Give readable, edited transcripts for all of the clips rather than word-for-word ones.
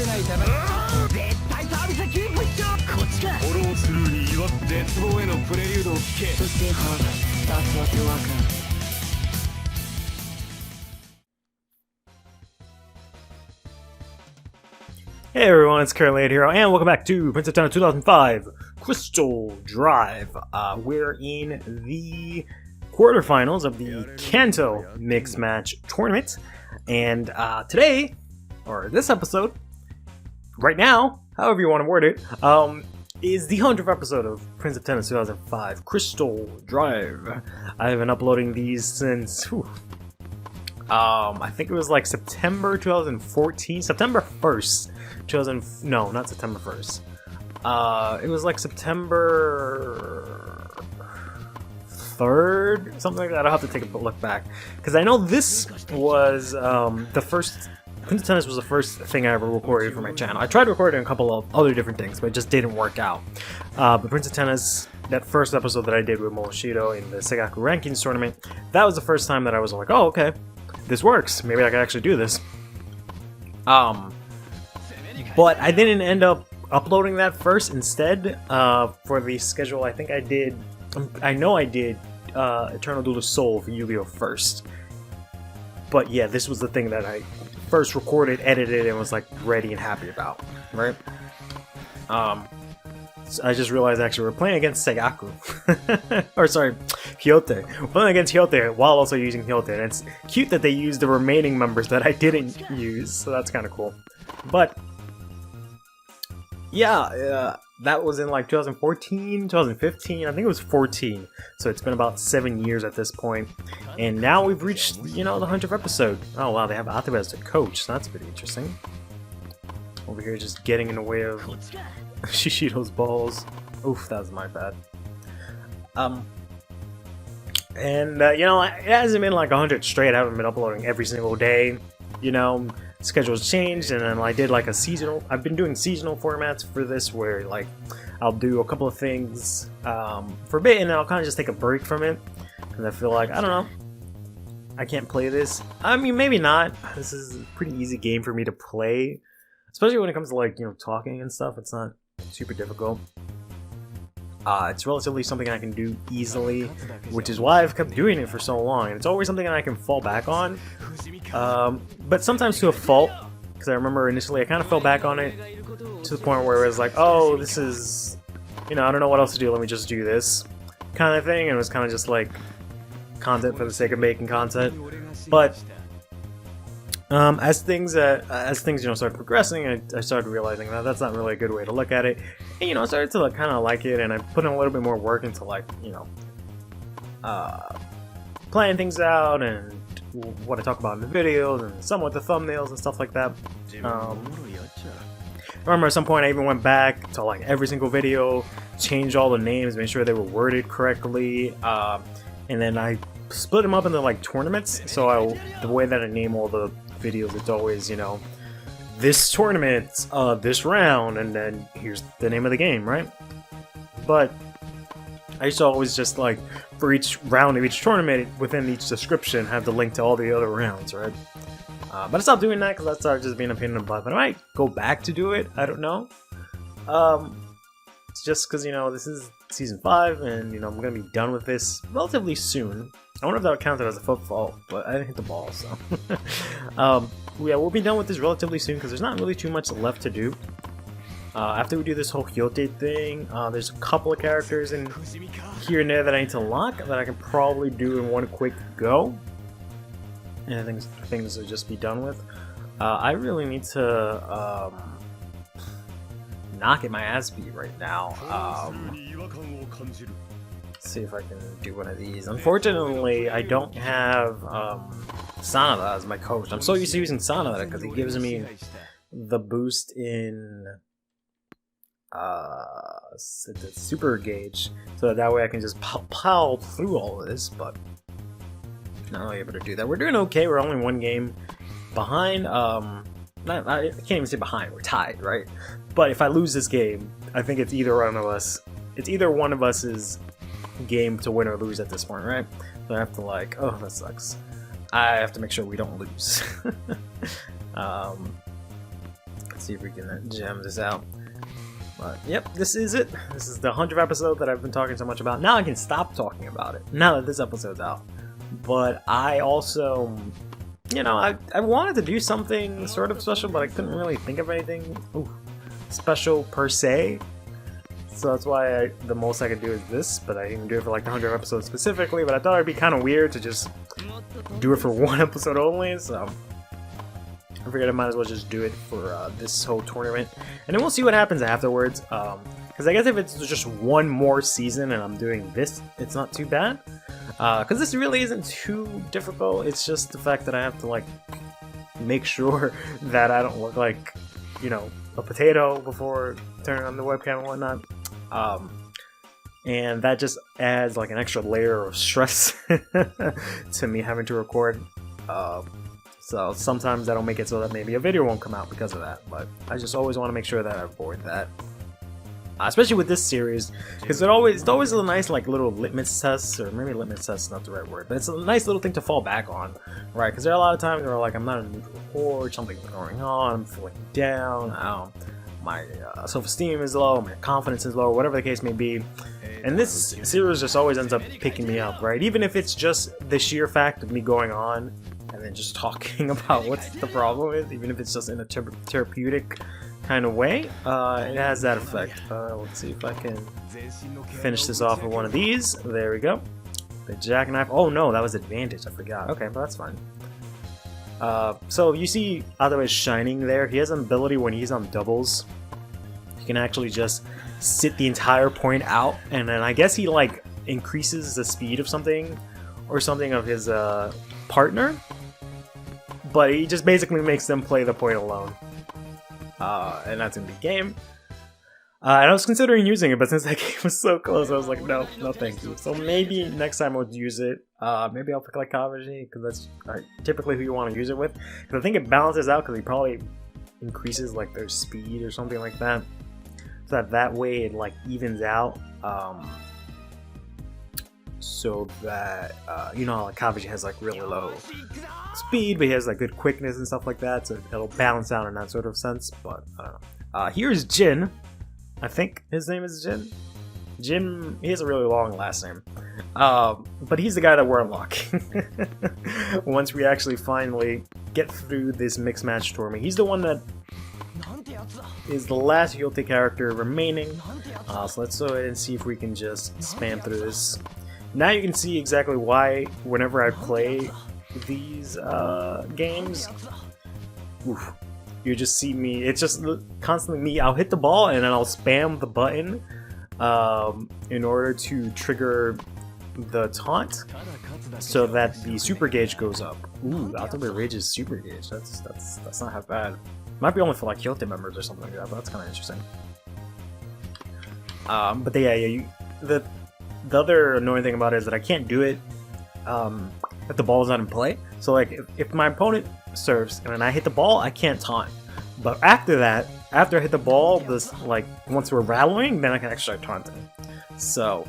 Hey everyone, it's CurlyHairedHero, and welcome back to Prince of Tennis 2005 Crystal Drive. We're in the quarterfinals of the Kanto Mixed Match Tournament, and today, or this episode, right now, however you want to word it, is the 100th episode of Prince of Tennis 2005 Crystal Drive. I've been uploading these since, I think it was like September 2014, September 1st. No, not September 1st. It was like September 3rd, something like that. I'll have to take a look back, because I know this was the first. Prince of Tennis was the first thing I ever recorded for my channel. I tried recording a couple of other different things, but it just didn't work out. But Prince of Tennis, that first episode that I did with Moloshido in the Segaku Rankings tournament, that was the first time that I was like, oh, okay, this works. Maybe I can actually do this. But I didn't end up uploading that first. Instead, for the schedule, I think I did. I know I did Eternal Duel of Soul for Yu-Gi-Oh! First. But yeah, this was the thing that I first recorded, edited, and was like ready and happy about, right? So I just realized actually we're playing against Segaku. Or sorry, Hyote. We're playing against Hyote while also using Hyote. And it's cute that they used the remaining members that I didn't use, so that's kind of cool. But yeah, that was in like 2014, 2015, I think it was 14. So it's been about 7 years at this point. And now we've reached, you know, the 100th episode. Oh wow, they have Atabe as the coach, so that's pretty interesting. Over here just getting in the way of Shishido's balls. Oof, that was my bad. You know, it hasn't been like 100 straight. I haven't been uploading every single day, you know. Schedule's changed, and then I did like a seasonal. I've been doing seasonal formats for this, where like I'll do a couple of things for a bit, and then I'll kind of just take a break from it, because I feel like, I don't know, I can't play this. I mean, maybe not. This is a pretty easy game for me to play, especially when it comes to like, you know, talking and stuff. It's not super difficult. It's relatively something I can do easily, which is why I've kept doing it for so long. And it's always something that I can fall back on, but sometimes to a fault, because I remember initially I kind of fell back on it to the point where it was like, oh, this is, you know, I don't know what else to do, let me just do this kind of thing, and it was kind of just like content for the sake of making content. But as things you know, started progressing, I started realizing that that's not really a good way to look at it. And, you know, I started to like, kind of like it, and I put in a little bit more work into like, you know, planning things out and what I talk about in the videos and somewhat the thumbnails and stuff like that. I remember at some point I even went back to like every single video, changed all the names, made sure they were worded correctly, and then I split them up into like tournaments. So the way that I name all the videos, it's always, you know, this tournament, this round, and then here's the name of the game, right? But I used to always just like, for each round of each tournament, within each description, have the link to all the other rounds, right? But I stopped doing that because that started just being a pain in the butt. But I might go back to do it, I don't know. It's just because, you know, this is season 5, and, you know, I'm going to be done with this relatively soon. I wonder if that counted as a footfall, but I didn't hit the ball, so. Yeah, we'll be done with this relatively soon, because there's not really too much left to do. After we do this whole Hyote thing, there's a couple of characters in here and there that I need to unlock that I can probably do in one quick go. And I think things will just be done with. I really need to not get my ass beat right now. Let's see if I can do one of these. Unfortunately, I don't have Sanada as my coach. I'm so used to using Sanada because he gives me the boost in the super gauge, so that way I can just plow through all of this, but not really able to do that. We're doing okay. We're only one game behind. I can't even say behind. We're tied, right? But if I lose this game, I think it's either one of us. It's either one of us's game to win or lose at this point, right? So I have to like, oh, that sucks. I have to make sure we don't lose. Let's Let's see if we can jam this out. But yep, this is it. This is the 100th episode that I've been talking so much about. Now I can stop talking about it, now that this episode's out. But I also, you know, I wanted to do something sort of special, but I couldn't really think of anything special per se. So that's why the most I could do is this, but I didn't do it for like the 100th episode specifically, but I thought it'd be kind of weird to just do it for one episode only, so I figured I might as well just do it for this whole tournament, and then we'll see what happens afterwards, because I guess if it's just one more season and I'm doing this, it's not too bad, because this really isn't too difficult. It's just the fact that I have to like make sure that I don't look like, you know, a potato before turning on the webcam and whatnot, and that just adds like an extra layer of stress to me having to record. So sometimes that'll make it so that maybe a video won't come out because of that, but I just always want to make sure that I avoid that. Especially with this series, because it's always a nice like little litmus test, or maybe litmus test is not the right word, but it's a nice little thing to fall back on, right? Because there are a lot of times where like I'm not in a neutral horde, something's going on, I'm feeling down, my self-esteem is low, my confidence is low, whatever the case may be. And this series just always ends up picking me up, right? Even if it's just the sheer fact of me going on and then just talking about what the problem is, even if it's just in a therapeutic kind of way, it has that effect. Let's see if I can finish this off with one of these. There we go. The jackknife. Oh no, that was advantage. I forgot. Okay, but that's fine. So you see otherwise shining there. He has an ability when he's on doubles. He can actually just sit the entire point out, and then I guess he like increases the speed of something or something of his partner, but he just basically makes them play the point alone. And that's in the game. And I was considering using it, but since that game was so close, I was like, no thank you. So maybe next time I'll use it. Maybe I'll pick like Kavaji, because that's typically who you want to use it with. Because I think it balances out, because he probably increases like their speed or something like that. So that way it like evens out. So that, you know how like Kavaji has like really low speed, but he has like good quickness and stuff like that, so it'll balance out in that sort of sense. But I don't know. Here's Jin. I think his name is Jin. Jin, he has a really long last name. But he's the guy that we're unlocking. Once we actually finally get through this mixed match tournament. He's the one that is the last Yote character remaining. So let's go ahead and see if we can just spam through this. Now you can see exactly why whenever I play these games, you just see me, it's just constantly me, I'll hit the ball and then I'll spam the button in order to trigger the taunt so that the super gauge goes up. Ooh, Ultimate Rage's super gauge, that's not half bad. Might be only for like Yote members or something like that, but that's kind of interesting. But the other annoying thing about it is that I can't do it if the ball is not in play. So like if my opponent serves and then I hit the ball, I can't taunt. But after that, after I hit the ball, this like once we're rattling, then I can actually start taunting. So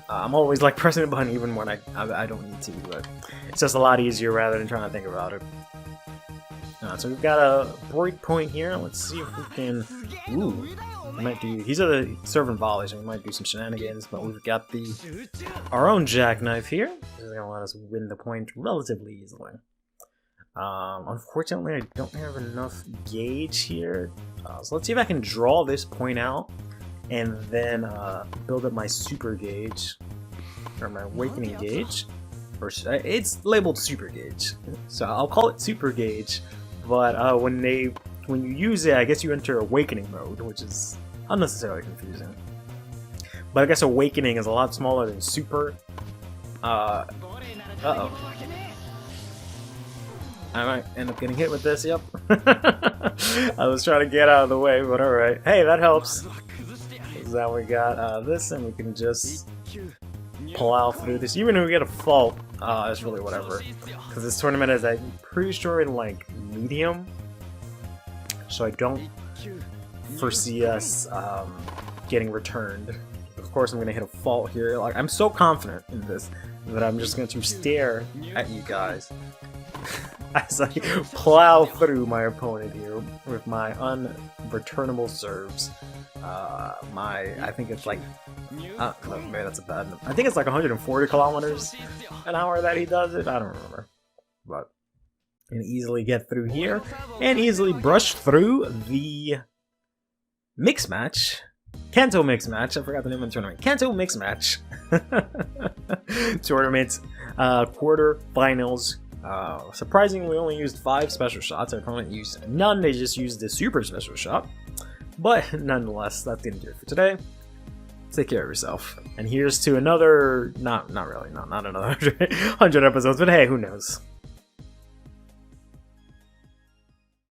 I'm always like pressing the button even when I don't need to, but it's just a lot easier rather than trying to think about it. So we've got a break point here. Let's see if we can. Ooh, we might do. He's a servant volley, so we might do some shenanigans. But we've got our own jackknife here. This is gonna let us win the point relatively easily. Unfortunately, I don't have enough gauge here. So let's see if I can draw this point out and then build up my super gauge or my awakening gauge. Or it's labeled super gauge, so I'll call it super gauge. But when you use it, I guess you enter awakening mode, which is unnecessarily confusing. But I guess awakening is a lot smaller than super. Uh-oh. I might end up getting hit with this, yep. I was trying to get out of the way, but alright. Hey, that helps. So now we got this, and we can just plow through this. Even if we get a fault, it's really whatever. Because this tournament is, I'm pretty sure, in like medium. So I don't foresee us getting returned. Of course, I'm going to hit a fault here. Like, I'm so confident in this that I'm just going to stare at you guys. as I plow through my opponent here with my unreturnable serves. I think it's like, maybe that's a bad number. I think it's like 140 kilometers an hour that he does it. I don't remember, but can easily get through here and easily brush through the mix match. Kanto mix match. I forgot the name of the tournament. Kanto mix match. Tournament quarterfinals. Surprisingly, we only used 5 special shots. Our opponent used none. They just used the super special shot. But nonetheless, that's gonna do it for today. Take care of yourself. And here's to another, not another 100 episodes, but hey, who knows?